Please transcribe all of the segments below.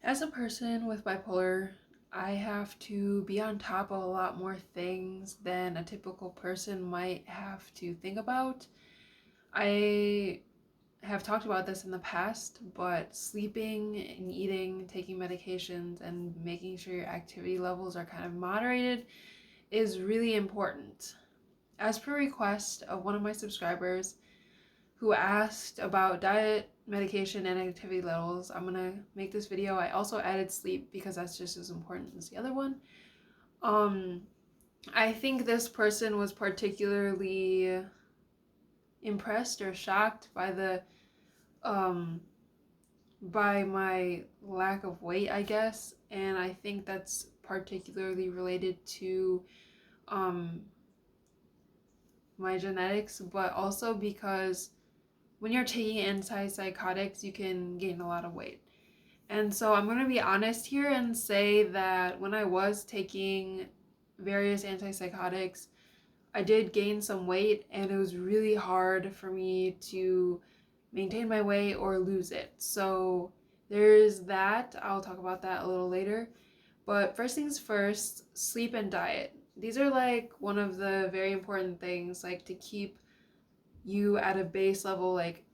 As a person with bipolar, I have to be on top of a lot more things than a typical person might have to think about. I have talked about this in the past, but sleeping and eating, taking medications, and making sure your activity levels are kind of moderated is really important. As per request of one of my subscribers, who asked about diet, medication, and activity levels, I'm gonna make this video. I also added sleep because that's just as important as the other one. Um, I think this person was particularly impressed or shocked by the by my lack of weight, I guess, and I think that's particularly related to um my genetics, but also because when you're taking antipsychotics, you can gain a lot of weight. And so I'm going to be honest here and say that when I was taking various antipsychotics, I did gain some weight, and it was really hard for me to maintain my weight or lose it. So there's that. I'll talk about that a little later. But first things first, sleep and diet. These are like one of the very important things, like to keep you at a base level, like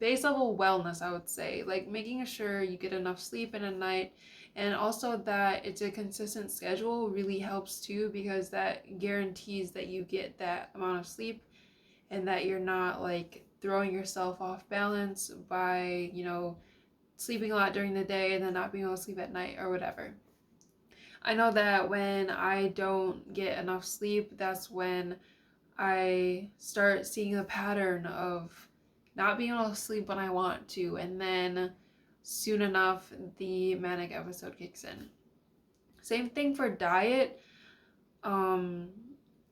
base level wellness, I would say. Like making sure you get enough sleep in a night, and also that it's a consistent schedule really helps too, because that guarantees that you get that amount of sleep and that you're not like throwing yourself off balance by, sleeping a lot during the day and then not being able to sleep at night or whatever. I know that when I don't get enough sleep, that's when I start seeing a pattern of not being able to sleep when I want to, and then soon enough, the manic episode kicks in. Same thing for diet. Um,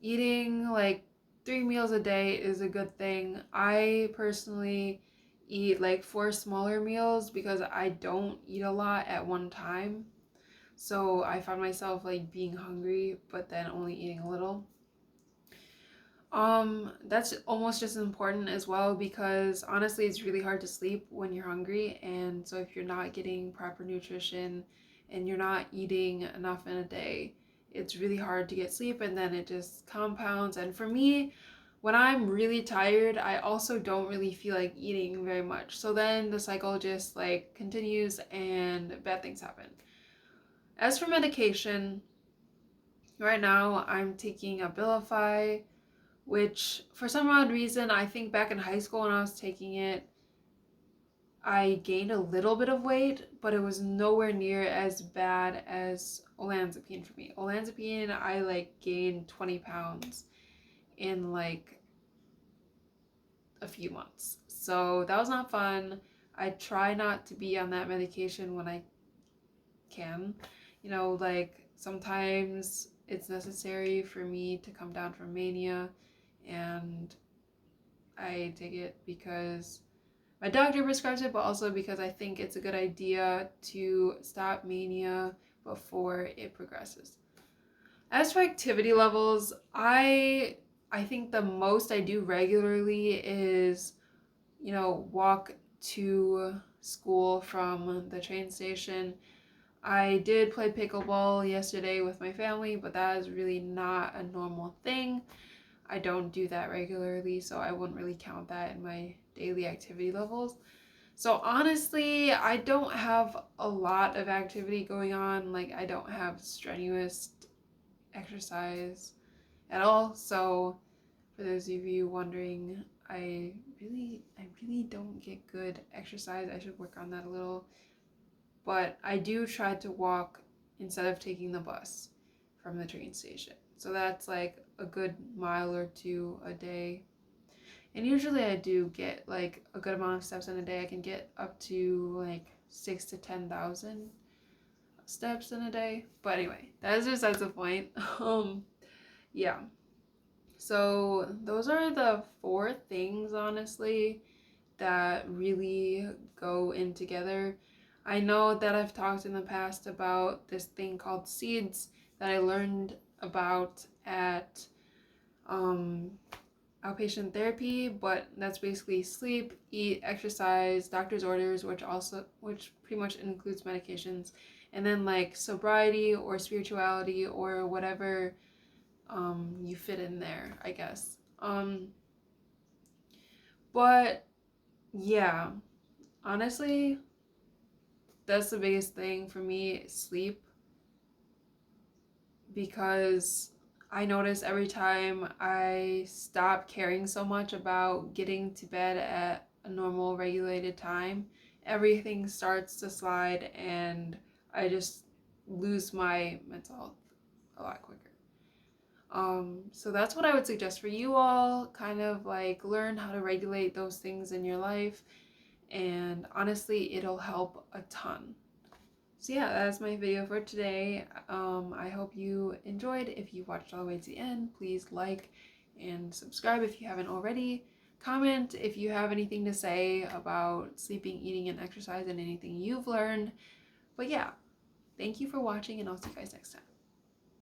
Eating like 3 meals a day is a good thing. I personally eat like 4 smaller meals because I don't eat a lot at one time. So I find myself like being hungry, but then only eating a little. That's almost just as important as well, because honestly it's really hard to sleep when you're hungry, and so if you're not getting proper nutrition and you're not eating enough in a day, it's really hard to get sleep, and then it just compounds. And for me, when I'm really tired, I also don't really feel like eating very much. So then the cycle just like continues and bad things happen. As for medication, right now I'm taking Abilify, which for some odd reason, I think back in high school when I was taking it, I gained a little bit of weight, but it was nowhere near as bad as Olanzapine for me. Olanzapine, I like gained 20 pounds in like a few months. So that was not fun. I try not to be on that medication when I can. Like sometimes it's necessary for me to come down from mania, and I take it because my doctor prescribes it, but also because I think it's a good idea to stop mania before it progresses. As for activity levels, I think the most I do regularly is, walk to school from the train station. I did play pickleball yesterday with my family, but that is really not a normal thing. I don't do that regularly, so I wouldn't really count that in my daily activity levels. So honestly, I don't have a lot of activity going on. Like I don't have strenuous exercise at all. So for those of you wondering, I really don't get good exercise. I should work on that a little. But I do try to walk instead of taking the bus from the train station. So that's like a good mile or two a day. And usually I do get like a good amount of steps in a day. I can get up to like 6 to 10,000 steps in a day. But anyway, that is besides the point. Yeah. So those are the four things, honestly, that really go in together. I know that I've talked in the past about this thing called seeds that I learned about at outpatient therapy, but that's basically sleep, eat, exercise, doctor's orders, which pretty much includes medications, and then like sobriety or spirituality or whatever you fit in there, I guess. But yeah, honestly, that's the biggest thing for me, sleep, because I notice every time I stop caring so much about getting to bed at a normal regulated time, everything starts to slide and I just lose my mental health a lot quicker. So that's what I would suggest for you all. Kind of like learn how to regulate those things in your life, and honestly, it'll help a ton. So yeah, that's my video for today. I hope you enjoyed. If you watched all the way to the end, please like and subscribe if you haven't already. Comment if you have anything to say about sleeping, eating, and exercise and anything you've learned. But yeah, thank you for watching, and I'll see you guys next time.